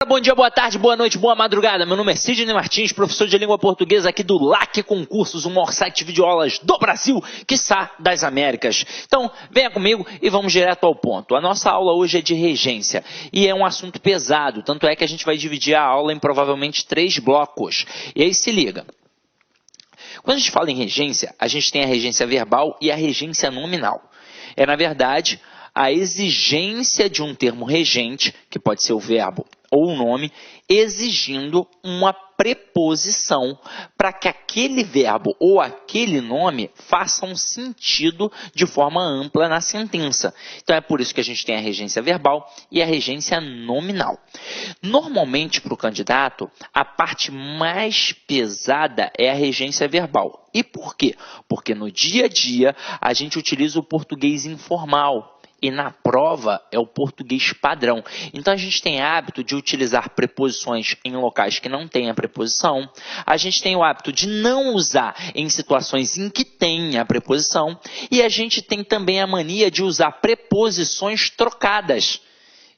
Bom dia, boa tarde, boa noite, boa madrugada. Meu nome é Sidney Martins, professor de língua portuguesa aqui do LAC Concursos, o maior site de videoaulas do Brasil, quiçá das Américas. Então, venha comigo e vamos direto ao ponto. A nossa aula hoje é de regência e é um assunto pesado, tanto é que a gente vai dividir a aula em provavelmente 3 blocos. E aí se liga. Quando a gente fala em regência, a gente tem a regência verbal e a regência nominal. É, na verdade, a exigência de um termo regente, que pode ser o verbo ou o nome, exigindo uma preposição para que aquele verbo ou aquele nome faça um sentido de forma ampla na sentença. Então é por isso que a gente tem a regência verbal e a regência nominal. Normalmente, para o candidato, a parte mais pesada é a regência verbal. E por quê? Porque no dia a dia a gente utiliza o português informal. E na prova é o português padrão. Então a gente tem hábito de utilizar preposições em locais que não tem a preposição. A gente tem o hábito de não usar em situações em que tem a preposição. E a gente tem também a mania de usar preposições trocadas.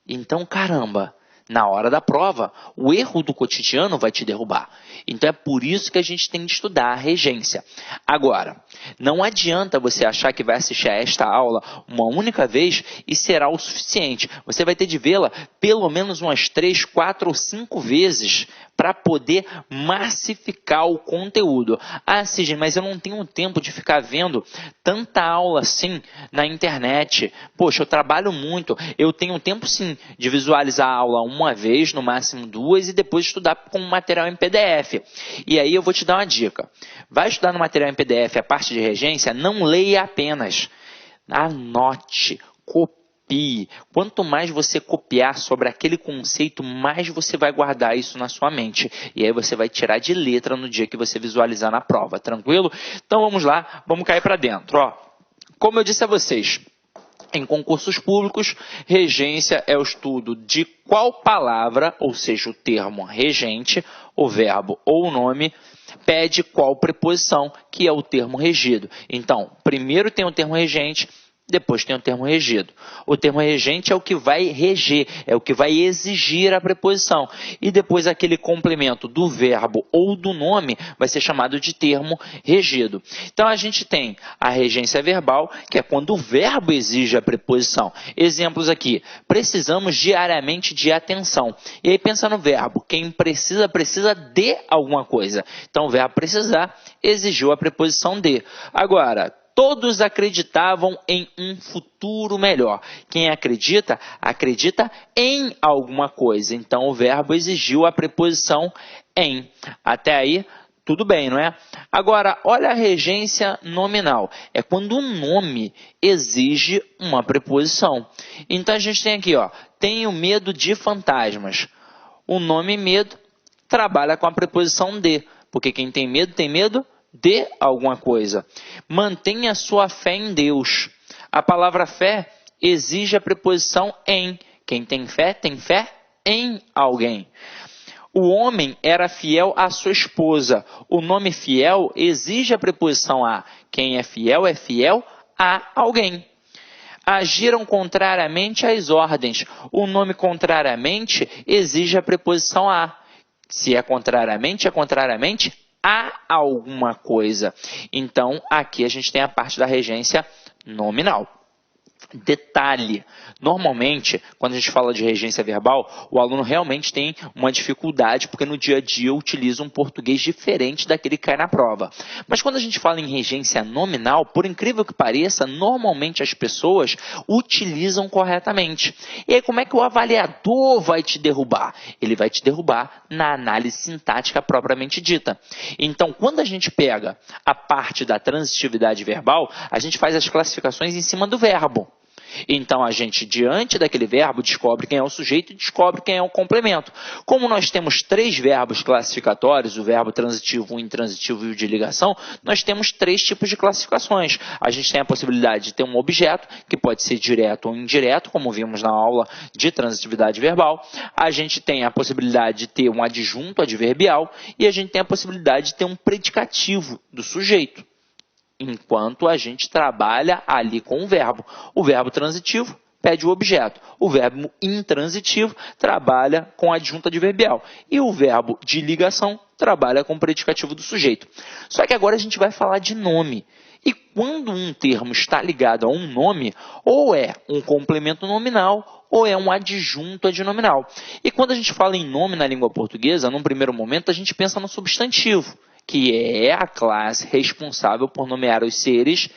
Então, caramba, na hora da prova, o erro do cotidiano vai te derrubar. Então é por isso que a gente tem de estudar a regência. Agora, não adianta você achar que vai assistir a esta aula uma única vez e será o suficiente. Você vai ter de vê-la pelo menos umas 3, 4 ou 5 vezes para poder massificar o conteúdo. Ah, Sidney, mas eu não tenho tempo de ficar vendo tanta aula assim na internet. Poxa, eu trabalho muito. Eu tenho tempo sim de visualizar a aula uma vez, no máximo 2, e depois estudar com material em PDF. E aí eu vou te dar uma dica. Vai estudar no material em PDF a parte de regência, não leia apenas. Anote, copie. Quanto mais você copiar sobre aquele conceito, mais você vai guardar isso na sua mente. E aí você vai tirar de letra no dia que você visualizar na prova, tranquilo? Então vamos lá, vamos cair para dentro. Ó, como eu disse a vocês, em concursos públicos, regência é o estudo de qual palavra, ou seja, o termo regente, o verbo ou o nome, pede qual preposição, que é o termo regido. Então, primeiro tem o termo regente, depois tem o termo regido. O termo regente é o que vai reger, é o que vai exigir a preposição. E depois aquele complemento do verbo ou do nome vai ser chamado de termo regido. Então a gente tem a regência verbal, que é quando o verbo exige a preposição. Exemplos aqui. Precisamos diariamente de atenção. E aí pensa no verbo. Quem precisa, precisa de alguma coisa. Então o verbo precisar exigiu a preposição de. Agora, todos acreditavam em um futuro melhor. Quem acredita, acredita em alguma coisa. Então, o verbo exigiu a preposição em. Até aí, tudo bem, não é? Agora, olha a regência nominal. É quando um nome exige uma preposição. Então, a gente tem aqui, ó, tenho medo de fantasmas. O nome medo trabalha com a preposição de. Porque quem tem medo de alguma coisa. Mantenha sua fé em Deus. A palavra fé exige a preposição em. Quem tem fé em alguém. O homem era fiel à sua esposa. O nome fiel exige a preposição a. Quem é fiel a alguém. Agiram contrariamente às ordens. O nome contrariamente exige a preposição a. Se é contrariamente a alguma coisa. Então, aqui a gente tem a parte da regência nominal. Detalhe, normalmente, quando a gente fala de regência verbal, o aluno realmente tem uma dificuldade, porque no dia a dia utiliza um português diferente daquele que cai na prova. Mas quando a gente fala em regência nominal, por incrível que pareça, normalmente as pessoas utilizam corretamente. E aí, como é que o avaliador vai te derrubar? Ele vai te derrubar na análise sintática propriamente dita. Então, quando a gente pega a parte da transitividade verbal, a gente faz as classificações em cima do verbo. Então, a gente, diante daquele verbo, descobre quem é o sujeito e descobre quem é o complemento. Como nós temos 3 verbos classificatórios, o verbo transitivo, o intransitivo e o de ligação, nós temos 3 tipos de classificações. A gente tem a possibilidade de ter um objeto, que pode ser direto ou indireto, como vimos na aula de transitividade verbal. A gente tem a possibilidade de ter um adjunto adverbial e a gente tem a possibilidade de ter um predicativo do sujeito. Enquanto a gente trabalha ali com o verbo. O verbo transitivo pede o objeto. O verbo intransitivo trabalha com a adjunta adverbial. E o verbo de ligação trabalha com o predicativo do sujeito. Só que agora a gente vai falar de nome. E quando um termo está ligado a um nome, ou é um complemento nominal, ou é um adjunto adnominal. E quando a gente fala em nome na língua portuguesa, num primeiro momento, a gente pensa no substantivo, que é a classe responsável por nomear os seres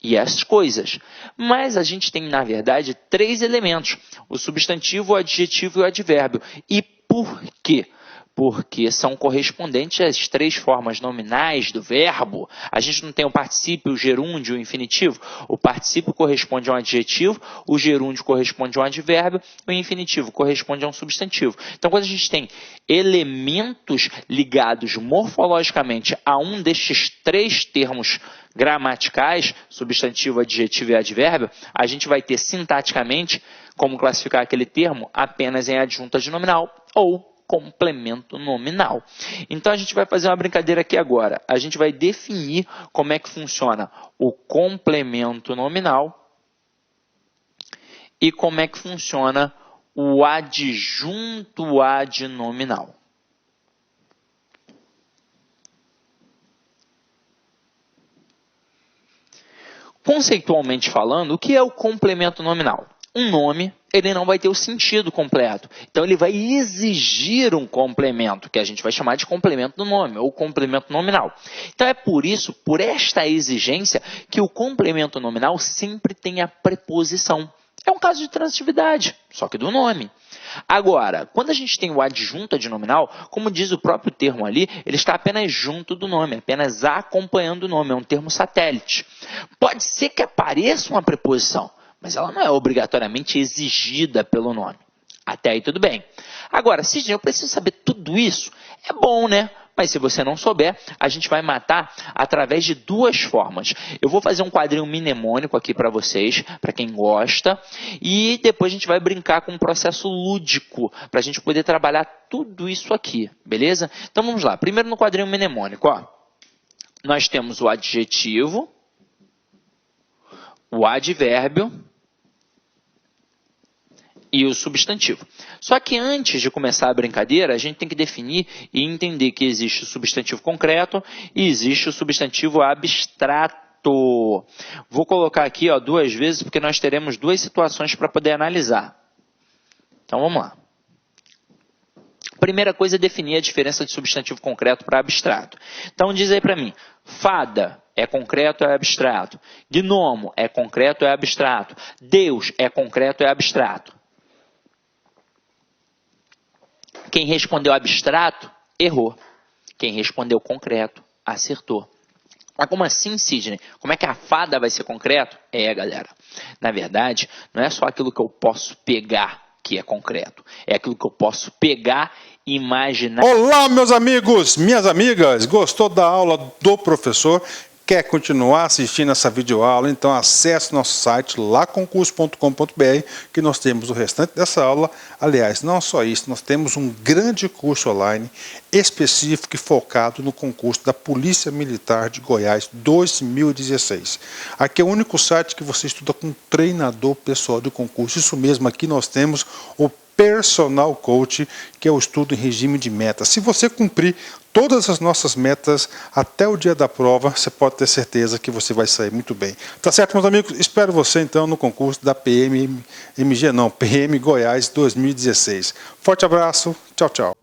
e as coisas. Mas a gente tem, na verdade, 3 elementos: o substantivo, o adjetivo e o advérbio. E por quê? Porque são correspondentes às 3 formas nominais do verbo. A gente não tem o particípio, o gerúndio, o infinitivo. O particípio corresponde a um adjetivo, o gerúndio corresponde a um advérbio, o infinitivo corresponde a um substantivo. Então, quando a gente tem elementos ligados morfologicamente a um destes 3 termos gramaticais, substantivo, adjetivo e advérbio, a gente vai ter sintaticamente como classificar aquele termo apenas em adjunta adnominal ou complemento nominal. Então, a gente vai fazer uma brincadeira aqui agora. A gente vai definir como é que funciona o complemento nominal e como é que funciona o adjunto adnominal. Conceitualmente falando, o que é o complemento nominal? Um nome, ele não vai ter o sentido completo. Então, ele vai exigir um complemento, que a gente vai chamar de complemento do nome, ou complemento nominal. Então, é por isso, por esta exigência, que o complemento nominal sempre tem a preposição. É um caso de transitividade, só que do nome. Agora, quando a gente tem o adjunto adnominal, como diz o próprio termo ali, ele está apenas junto do nome, apenas acompanhando o nome, é um termo satélite. Pode ser que apareça uma preposição, mas ela não é obrigatoriamente exigida pelo nome. Até aí tudo bem. Agora, Sidney, eu preciso saber tudo isso? É bom, né? Mas se você não souber, a gente vai matar através de 2 formas. Eu vou fazer um quadrinho mnemônico aqui para vocês, para quem gosta, e depois a gente vai brincar com um processo lúdico, para a gente poder trabalhar tudo isso aqui, beleza? Então vamos lá. Primeiro no quadrinho mnemônico, ó, nós temos o adjetivo, o advérbio e o substantivo. Só que antes de começar a brincadeira, a gente tem que definir e entender que existe o substantivo concreto e existe o substantivo abstrato. Vou colocar aqui 2 vezes, porque nós teremos 2 situações para poder analisar. Então, vamos lá. Primeira coisa é definir a diferença de substantivo concreto para abstrato. Então, diz aí para mim, fada é concreto ou é abstrato? Gnomo é concreto ou é abstrato? Deus é concreto ou é abstrato? Quem respondeu abstrato, errou. Quem respondeu concreto, acertou. Mas como assim, Sidney? Como é que a fada vai ser concreto? Galera, na verdade, não é só aquilo que eu posso pegar que é concreto. É aquilo que eu posso pegar e imaginar. Olá, meus amigos, minhas amigas. Gostou da aula do professor? Quer continuar assistindo essa videoaula? Então acesse nosso site laconcurso.com.br, que nós temos o restante dessa aula. Aliás, não só isso, nós temos um grande curso online específico e focado no concurso da Polícia Militar de Goiás 2016. Aqui é o único site que você estuda com um treinador pessoal de concurso. Isso mesmo, aqui nós temos o Personal Coach, que é o estudo em regime de metas. Se você cumprir todas as nossas metas até o dia da prova, você pode ter certeza que você vai sair muito bem. Tá certo, meus amigos? Espero você então no concurso da PM Goiás 2016. Forte abraço, tchau, tchau.